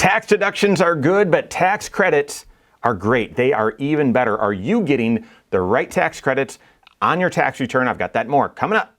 Tax deductions are good, but tax credits are great. They are even better. Are you getting the right tax credits on your tax return? I've got that and more coming up.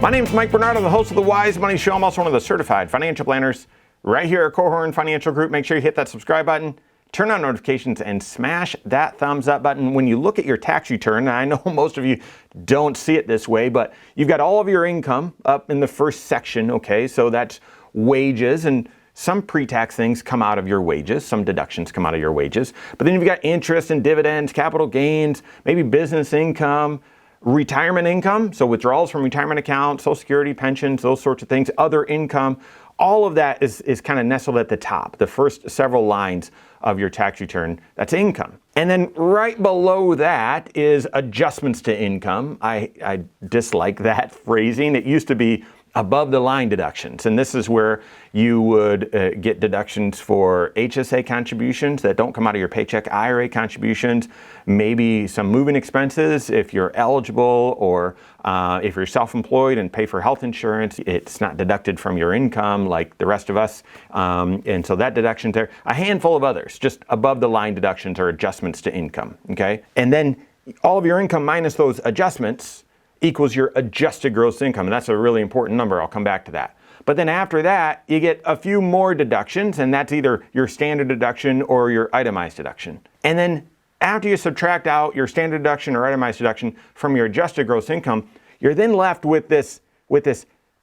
My name's Mike Bernard. I'm the host of the Wise Money Show. I'm also one of the certified financial planners right here at Korhorn Financial Group. Make sure you hit that subscribe button, turn on notifications, and smash that thumbs up button. When you look at your tax return, and I know most of you don't see it this way, but you've got all of your income up in the first section, okay? So that's wages, and some pre-tax things come out of your wages, some deductions come out of your wages. But then you've got interest and dividends, capital gains, maybe business income, retirement income, so withdrawals from retirement accounts, Social Security, pensions, those sorts of things, other income. All of that is kind of nestled at the top, the first several lines of your tax return. That's income. And then right below that is adjustments to income. I dislike that phrasing. It used to be above the line deductions. And this is where you would get deductions for HSA contributions that don't come out of your paycheck, IRA contributions, maybe some moving expenses if you're eligible, or if you're self-employed and pay for health insurance, it's not deducted from your income like the rest of us. And so that deduction's there. A handful of others, just above the line deductions or adjustments to income, okay? And then all of your income minus those adjustments equals your adjusted gross income. And that's a really important number. I'll come back to that. But then after that, you get a few more deductions, and that's either your standard deduction or your itemized deduction. And then after you subtract out your standard deduction or itemized deduction from your adjusted gross income, you're then left with this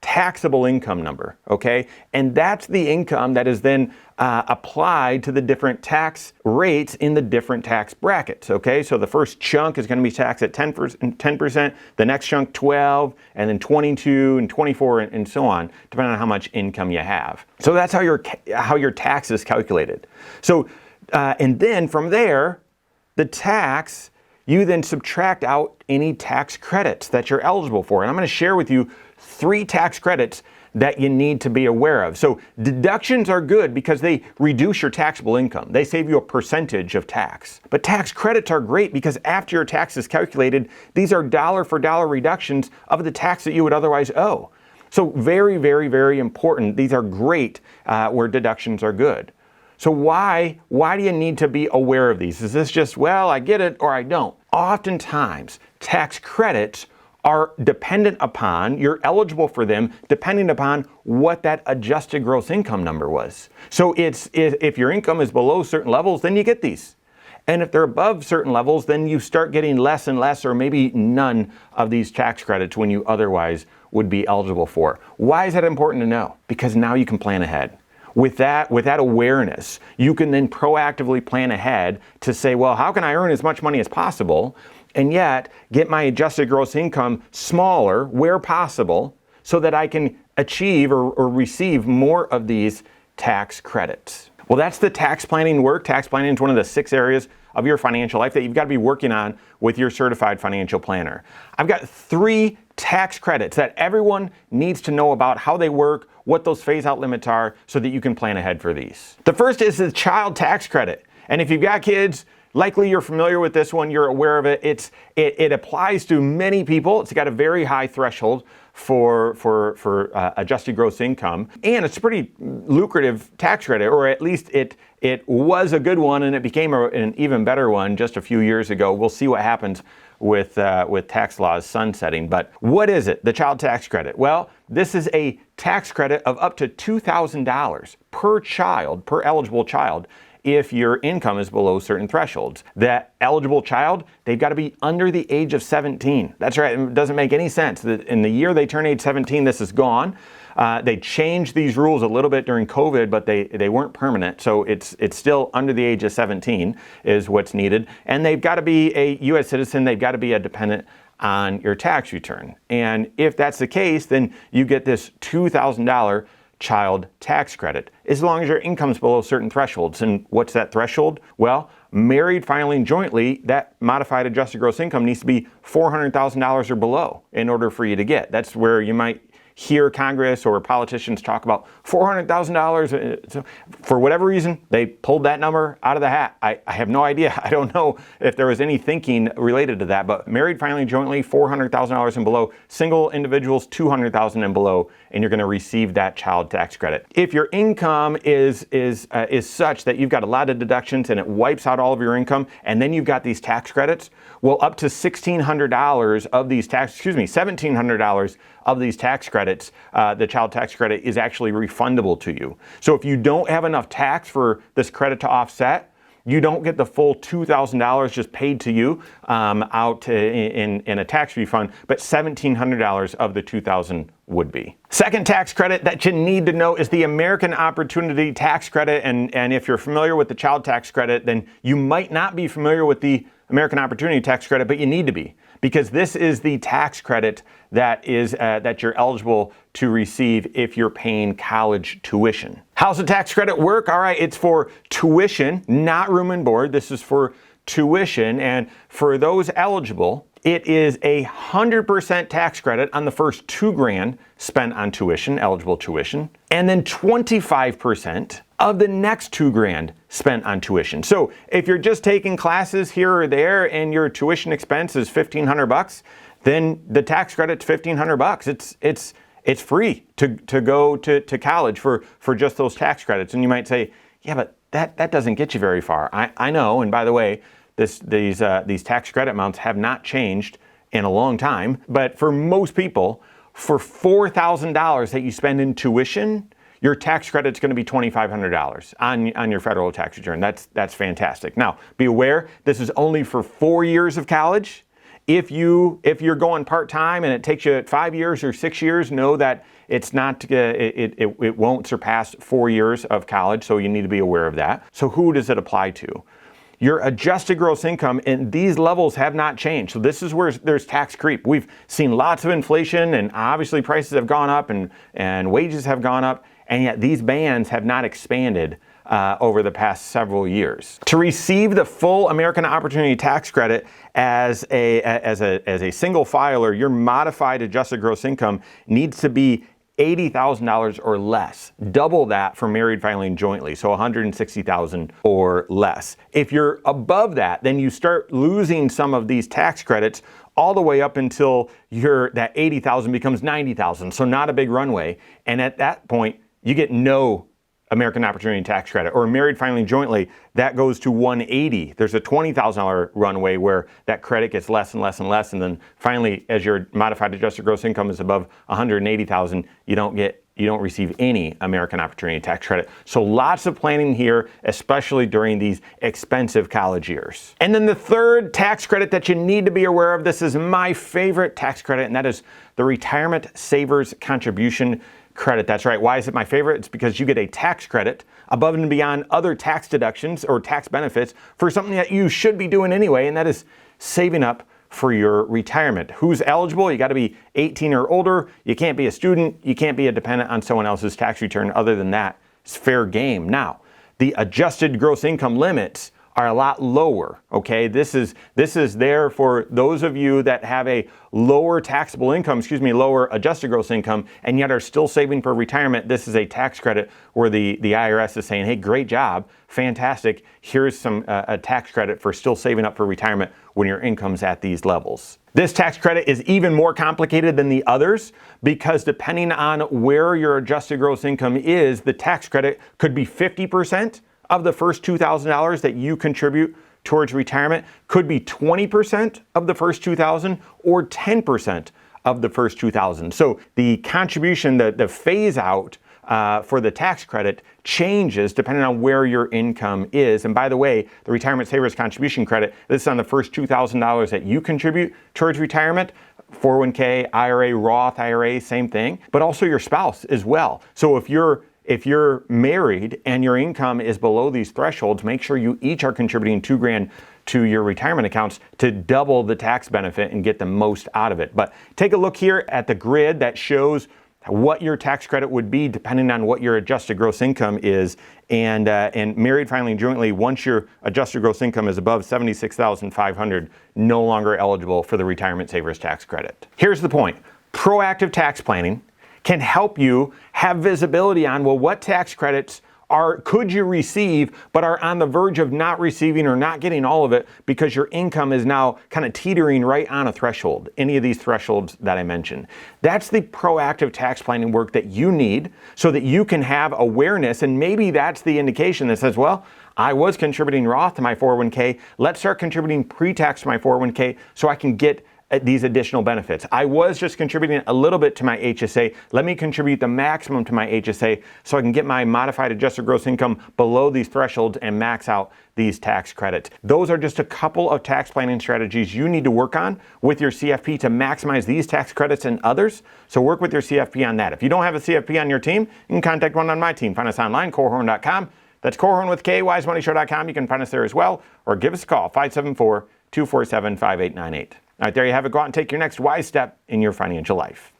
taxable income number, okay? And that's the income that is then applied to the different tax rates in the different tax brackets, okay? So the first chunk is going to be taxed at 10%, the next chunk 12, and then 22 and 24 and so on, depending on how much income you have. So that's how your tax is calculated. So and then from there, the tax, you then subtract out any tax credits that you're eligible for. And I'm going to share with you 3 tax credits that you need to be aware of. So deductions are good because they reduce your taxable income. They save you a percentage of tax. But tax credits are great because after your tax is calculated, these are dollar for dollar reductions of the tax that you would otherwise owe. So very, very, very important. These are great where deductions are good. So why do you need to be aware of these? Is this just, well, I get it or I don't? Oftentimes, tax credits are dependent upon, you're eligible for them depending upon what that adjusted gross income number was. So if your income is below certain levels, then you get these. And if they're above certain levels, then you start getting less and less, or maybe none of these tax credits when you otherwise would be eligible for. Why is that important to know? Because now you can plan ahead. With that awareness, you can then proactively plan ahead to say, well, how can I earn as much money as possible and yet get my adjusted gross income smaller where possible so that I can achieve or receive more of these tax credits? Well, that's the tax planning work. Tax planning is one of the 6 areas of your financial life that you've got to be working on with your certified financial planner. I've got 3 tax credits that everyone needs to know about, how they work, what those phase-out limits are, so that you can plan ahead for these. The first is the child tax credit. And if you've got kids, likely you're familiar with this one, you're aware of it. It applies to many people. It's got a very high threshold for adjusted gross income. And it's a pretty lucrative tax credit, or at least it was a good one, and it became an even better one just a few years ago. We'll see what happens with tax laws sunsetting. But what is it, the child tax credit? Well, this is a tax credit of up to $2,000 per child, per eligible child, if your income is below certain thresholds. That eligible child, they've got to be under the age of 17. That's right, it doesn't make any sense that in the year they turn age 17, this is gone. They changed these rules a little bit during COVID, but they weren't permanent. So it's still under the age of 17 is what's needed. And they've got to be a U.S. citizen. They've got to be a dependent on your tax return. And if that's the case, then you get this $2,000 child tax credit as long as your income is below certain thresholds. And what's that threshold? Well, married filing jointly, that modified adjusted gross income needs to be $400,000 or below in order for you to get. That's where you might hear Congress or politicians talk about $400,000. So for whatever reason, they pulled that number out of the hat. I have no idea. I don't know if there was any thinking related to that, but married, filing jointly, $400,000 and below, single individuals, $200,000 and below, and you're going to receive that child tax credit. If your income is such that you've got a lot of deductions and it wipes out all of your income, and then you've got these tax credits, well, up to $1,700 of these $1,700 of these tax credits, the child tax credit is actually refundable to you. So if you don't have enough tax for this credit to offset, you don't get the full $2,000 just paid to you out in a tax refund, but $1,700 of the $2,000 would be. Second tax credit that you need to know is the American Opportunity Tax Credit. And if you're familiar with the child tax credit, then you might not be familiar with the American Opportunity Tax Credit, but you need to be, because this is the tax credit that you're eligible to receive if you're paying college tuition. How's the tax credit work? All right, it's for tuition, not room and board. This is for tuition, and for those eligible, it is 100% tax credit on the first $2,000 spent on tuition, eligible tuition, and then 25% of the next $2,000 spent on tuition. So if you're just taking classes here or there and your tuition expense is $1,500, then the tax credit's $1,500. It's free to go to college for just those tax credits. And you might say, yeah, but that doesn't get you very far. I know, and by the way, these tax credit amounts have not changed in a long time. But for most people, for $4,000 that you spend in tuition, your tax credit's going to be $2,500 on your federal tax return. That's fantastic. Now, be aware, this is only for 4 years of college. If you're going part-time and it takes you 5 years or 6 years, know that it's not it won't surpass 4 years of college, so you need to be aware of that. So who does it apply to? Your adjusted gross income, and these levels have not changed. So this is where there's tax creep. We've seen lots of inflation, and obviously prices have gone up and wages have gone up, and yet these bands have not expanded over the past several years. To receive the full American Opportunity Tax Credit as a single filer, your modified adjusted gross income needs to be $80,000 or less. Double that for married filing jointly, so $160,000 or less. If you're above that, then you start losing some of these tax credits all the way up until that $80,000 becomes $90,000, so not a big runway. And at that point, you get no American Opportunity Tax Credit. Or married filing jointly, that goes to $180,000. There's a $20,000 runway where that credit gets less and less and less, and then finally, as your modified adjusted gross income is above $180,000, you don't receive any American Opportunity Tax Credit. So lots of planning here, especially during these expensive college years. And then the third tax credit that you need to be aware of, this is my favorite tax credit, and that is the Retirement Savers Contribution Credit. That's right. Why is it my favorite? It's because you get a tax credit above and beyond other tax deductions or tax benefits for something that you should be doing anyway, and that is saving up for your retirement. Who's eligible? You got to be 18 or older. You can't be a student. You can't be a dependent on someone else's tax return. Other than that, it's fair game. Now, the adjusted gross income limits are a lot lower, okay? This is there for those of you that have a lower taxable income, lower adjusted gross income, and yet are still saving for retirement. This is a tax credit where the IRS is saying, hey, great job, fantastic, here's some a tax credit for still saving up for retirement when your income's at these levels. This tax credit is even more complicated than the others because depending on where your adjusted gross income is, the tax credit could be 50% of the first $2,000 that you contribute towards retirement, could be 20% of the first $2,000 or 10% of the first $2,000. So the contribution, the phase out for the tax credit changes depending on where your income is. And by the way, the Retirement Savers Contribution Credit, this is on the first $2,000 that you contribute towards retirement. 401k, IRA, Roth IRA, same thing, but also your spouse as well. So if you're married and your income is below these thresholds, make sure you each are contributing $2,000 to your retirement accounts to double the tax benefit and get the most out of it. But take a look here at the grid that shows what your tax credit would be depending on what your adjusted gross income is. And married filing jointly, once your adjusted gross income is above $76,500, no longer eligible for the Retirement Savers Tax Credit. Here's the point. Proactive tax planning can help you have visibility on, well, what tax credits could you receive, but are on the verge of not receiving or not getting all of it because your income is now kind of teetering right on a threshold, any of these thresholds that I mentioned. That's the proactive tax planning work that you need so that you can have awareness, and maybe that's the indication that says, well, I was contributing Roth to my 401k. Let's start contributing pre-tax to my 401k so I can get these additional benefits. I was just contributing a little bit to my HSA. Let me contribute the maximum to my HSA so I can get my modified adjusted gross income below these thresholds and max out these tax credits. Those are just a couple of tax planning strategies you need to work on with your CFP to maximize these tax credits and others. So work with your CFP on that. If you don't have a CFP on your team, you can contact one on my team. Find us online, Korhorn.com. That's Korhorn with K, wisemoneyshow.com. You can find us there as well, or give us a call, 574-247-5898. All right, there you have it. Go out and take your next wise step in your financial life.